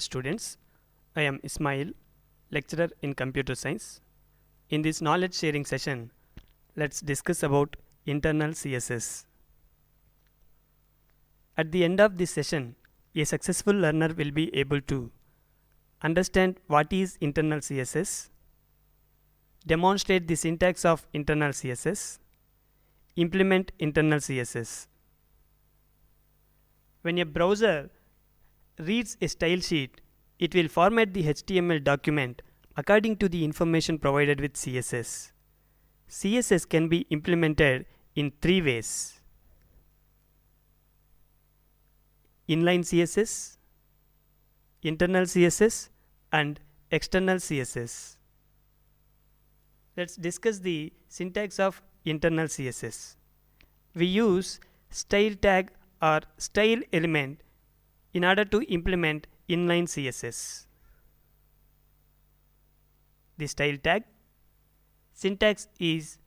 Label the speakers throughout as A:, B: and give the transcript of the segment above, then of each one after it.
A: students, I am Ismail, lecturer in computer science. In this knowledge sharing session, let's discuss about internal CSS. At the end of this session, a successful learner will be able to understand what is internal CSS, demonstrate the syntax of internal CSS, implement internal CSS. When a browser reads a style sheet, it will format the HTML document according to the information provided with CSS. CSS can be implemented in three ways: inline CSS, internal CSS, and external CSS. Let's discuss the syntax of internal CSS. We use style tag or style element in order to implement inline CSS. The style tag syntax is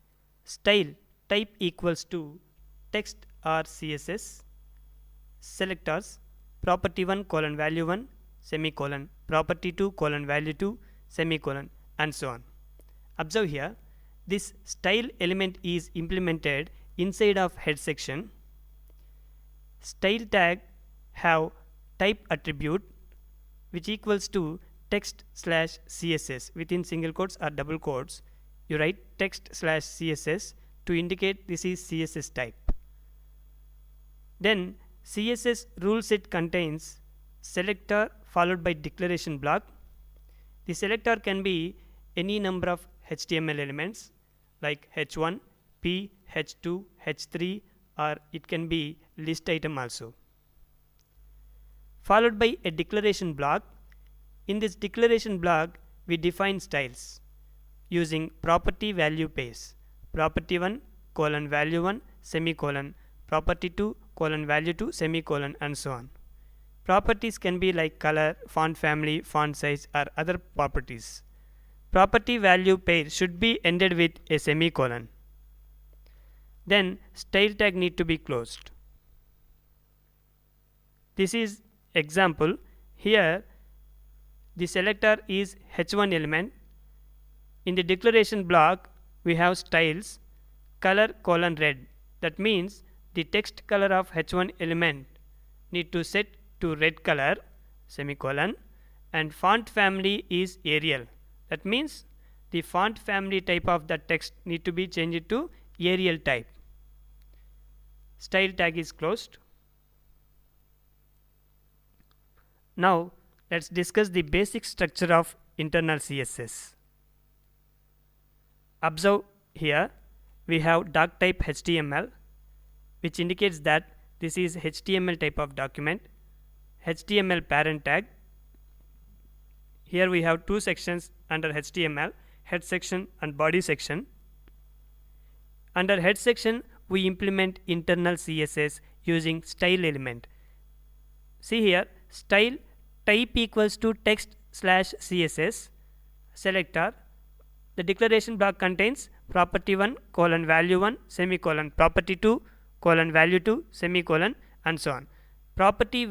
A: style type equals to text or CSS selectors property 1 colon value 1 semicolon property 2 colon value 2 semicolon and so on. Observe here, this style element is implemented inside of head section. Style tag have type attribute which equals to text slash CSS. Within single quotes or double quotes, you write text slash CSS to indicate this is CSS type. Then CSS rule set contains selector followed by declaration block. The selector can be any number of HTML elements like h1, p, h2, h3, or it can be list item also. Followed by a declaration block. In this declaration block, we define styles using property value pairs. Property 1 colon value 1 semicolon property 2 colon value 2 semicolon and so on. Properties can be like color, font family, font size, or other properties. Property value pair should be ended with a semicolon. Then style tag need to be closed. This is example. Here the selector is h1 element. In the declaration block we have styles color colon red. That means the text color of h1 element need to set to red color semicolon, and font family is Arial. That means the font family type of the text need to be changed to Arial type. Style tag is closed. Now let's discuss the basic structure of internal CSS. Observe here we have doc type HTML, which indicates that this is HTML type of document. HTML parent tag. Here we have two sections under HTML, head section and body section. Under head section we implement internal CSS using style element. See here, style type equals to text slash CSS selector. The declaration block contains property 1 colon value 1 semicolon property 2 colon value 2 semicolon and so on. Property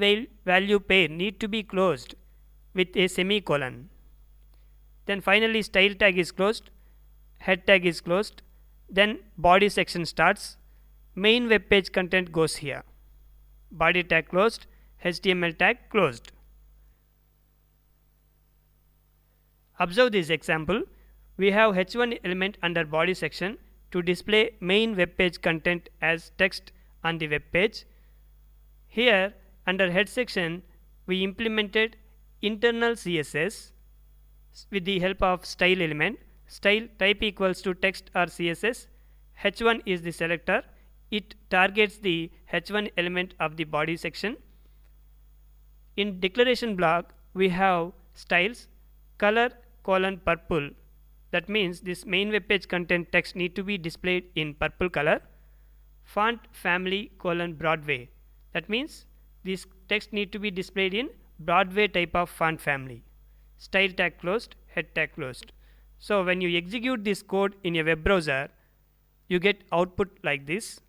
A: value pair need to be closed with a semicolon. Then finally style tag is closed, head tag is closed, then body section starts, main web page content goes here. Body tag closed, HTML tag closed. Observe this example. We have h1 element under body section to display main web page content as text on the web page. Here under head section we implemented internal CSS with the help of style element. Style type equals to text or CSS. h1 is the selector. It targets the h1 element of the body section. In declaration block we have styles color colon purple. That means this main web page content text need to be displayed in purple color. Font family colon Broadway. That means this text need to be displayed in Broadway type of font family. Style tag closed, head tag closed. So when you execute this code in a web browser, you get output like this.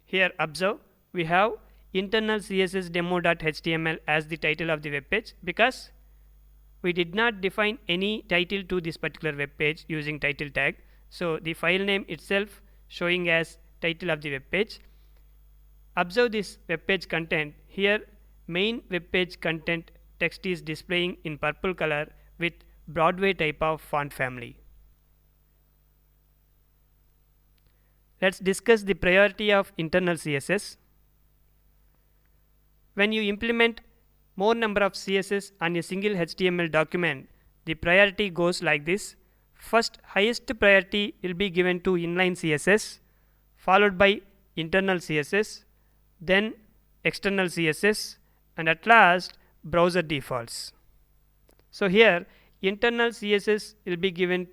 A: Here observe, we have internal CSS demo.html as the title of the web page because we did not define any title to this particular web page using title tag. So the file name itself showing as title of the web page. Observe this web page content. Here main web page content text is displaying in purple color with Broadway type of font family. Let's discuss the priority of internal CSS. When you implement more number of CSS on a single HTML document, the priority goes like this. First, highest priority will be given to inline CSS, followed by internal CSS, then external CSS, and at last browser defaults. So here internal CSS will be given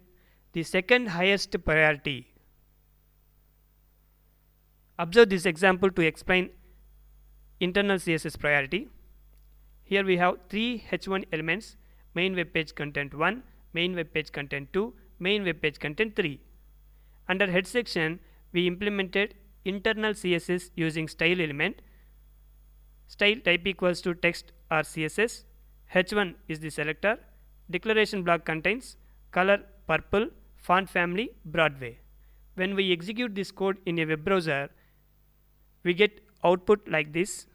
A: the second highest priority. Observe this example to explain internal CSS priority. Here we have three H1 elements: main web page content 1, main web page content 2, main web page content 3. Under head section, we implemented internal CSS using style element. Style type equals to text or CSS. H1 is the selector. Declaration block contains color purple, font family Broadway. When we execute this code in a web browser, we get output like this.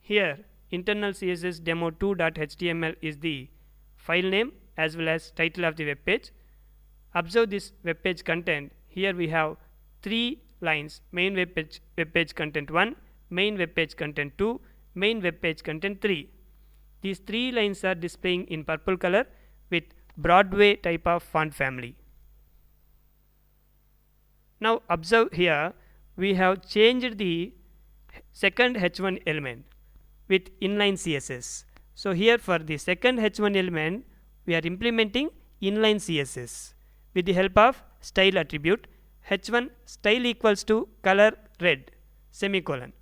A: Here internal CSS demo2.html is the file name as well as title of the web page. Observe this web page content. Here we have three lines: main web page content 1, main web page content 2, main web page content 3. These three lines are displaying in purple color with Broadway type of font family. Now observe here we have changed the second H1 element with inline CSS. So here for the second H1 element we are implementing inline CSS with the help of style attribute. H1 style equals to color red semicolon,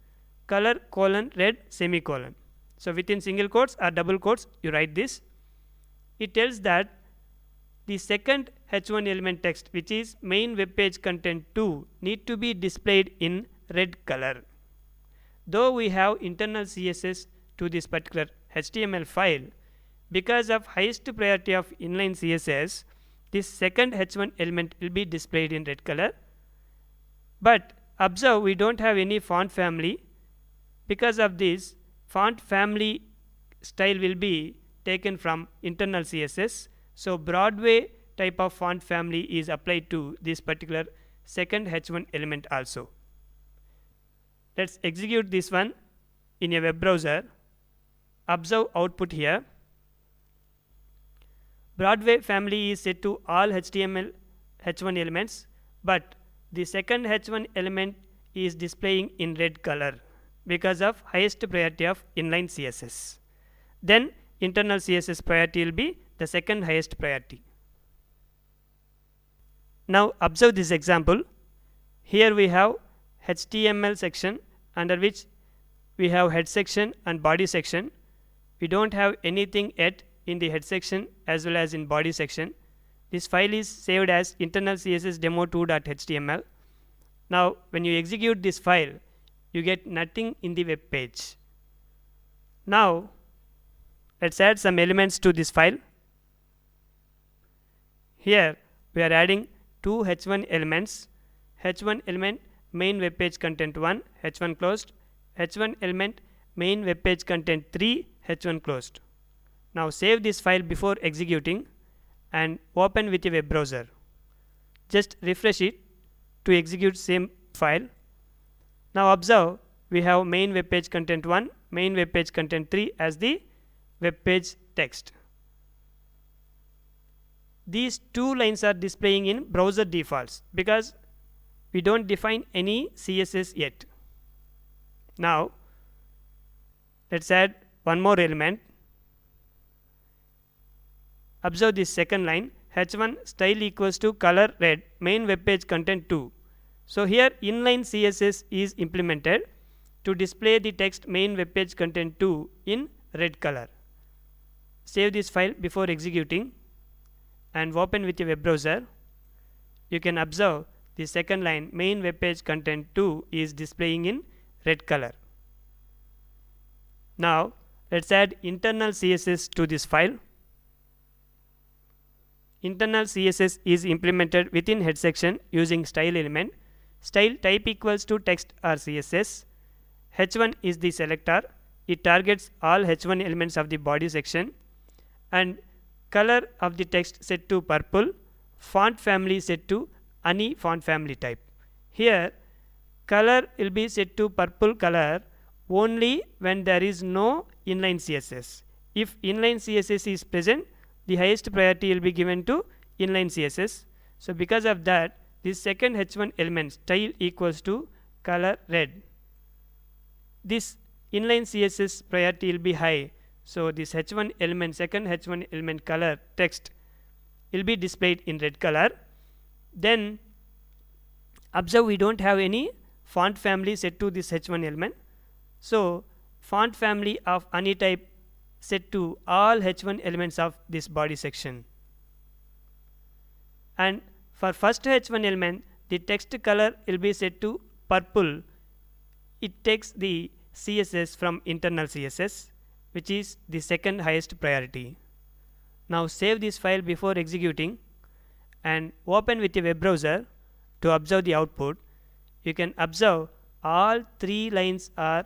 A: color colon red semicolon. So within single quotes or double quotes you write this. It tells that the second H1 element text, which is main web page content 2, need to be displayed in red color. Though we have internal CSS to this particular HTML file, because of highest priority of inline CSS, this second H1 element will be displayed in red color. But observe we don't have any font family. Because of this, font family style will be taken from internal CSS. So Broadway type of font family is applied to this particular second H1 element also. Let's execute this one in a web browser. Observe output here. Broadway family is set to all HTML H1 elements, but the second H1 element is displaying in red color because of highest priority of inline CSS. Then internal CSS priority will be the second highest priority. Now observe this example. Here we have HTML section under which we have head section and body section. We don't have anything yet in the head section as well as in body section. This file is saved as internal CSS demo2.html. Now when you execute this file, you get nothing in the web page. Now let's add some elements to this file. Here we are adding two H1 elements. H1 element main web page content 1 H1 closed, H1 element main web page content 3 H1 closed. Now save this file before executing and open with a web browser. Just refresh it to execute same file. Now observe we have main web page content 1, main web page content 3 as the web page text. These two lines are displaying in browser defaults because we don't define any CSS yet. Now let's add one more element. Observe this second line, H1 style equals to color red main web page content 2. So here inline CSS is implemented to display the text main web page content 2 in red color. Save this file before executing and open with a web browser. You can observe the second line main web page content 2 is displaying in red color. Now let's add internal CSS to this file. internal CSS is implemented within head section using style element. Style type equals to text or CSS. H1 is the selector. It targets all H1 elements of the body section, and color of the text set to purple. Font family set to any font family type. Here color will be set to purple color only when there is no inline CSS. If inline CSS is present, the highest priority will be given to inline CSS. So because of that, this second H1 element style equals to color red. This inline CSS priority will be high, so this H1 element, second H1 element color text will be displayed in red color. Then observe we don't have any font family set to this H1 element, so font family of any type set to all H1 elements of this body section. And for first H1 element, the text color will be set to purple. It takes the CSS from internal CSS, which is the second highest priority. Now save this file before executing and open with a web browser to observe the output. You can observe all three lines are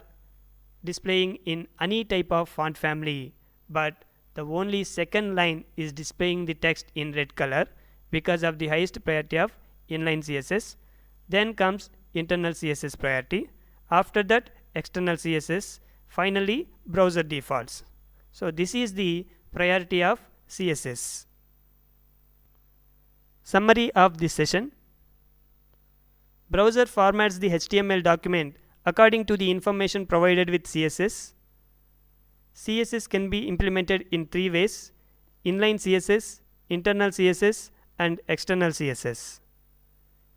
A: displaying in any type of font family, but the only second line is displaying the text in red color because of the highest priority of inline CSS. Then comes internal CSS priority. After that, external CSS. Finally, browser defaults. So this is the priority of CSS. Summary of this session. Browser formats the HTML document according to the information provided with CSS. CSS can be implemented in three ways: inline CSS, internal CSS, and external CSS.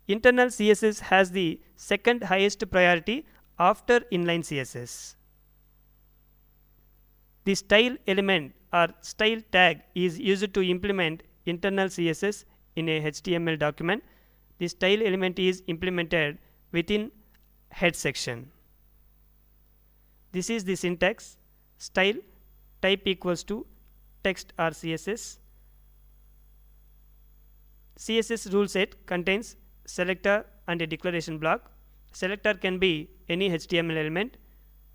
A: Internal CSS has the second highest priority after inline CSS. The style element or style tag is used to implement internal CSS in a HTML document. The style element is implemented within head section. This is the syntax. Style type equals to text or CSS. CSS rule set contains selector and a declaration block. Selector can be any HTML element.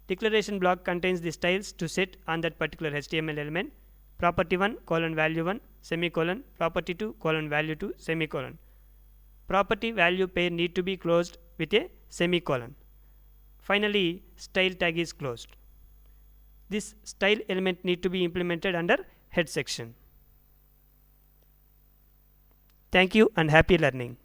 A: Declaration block contains the styles to set on that particular HTML element. Property 1 colon value 1 semicolon, property 2 colon value 2 semicolon. Property value pair need to be closed with a semicolon. Finally, style tag is closed. This style element need to be implemented under head section. Thank you and happy learning.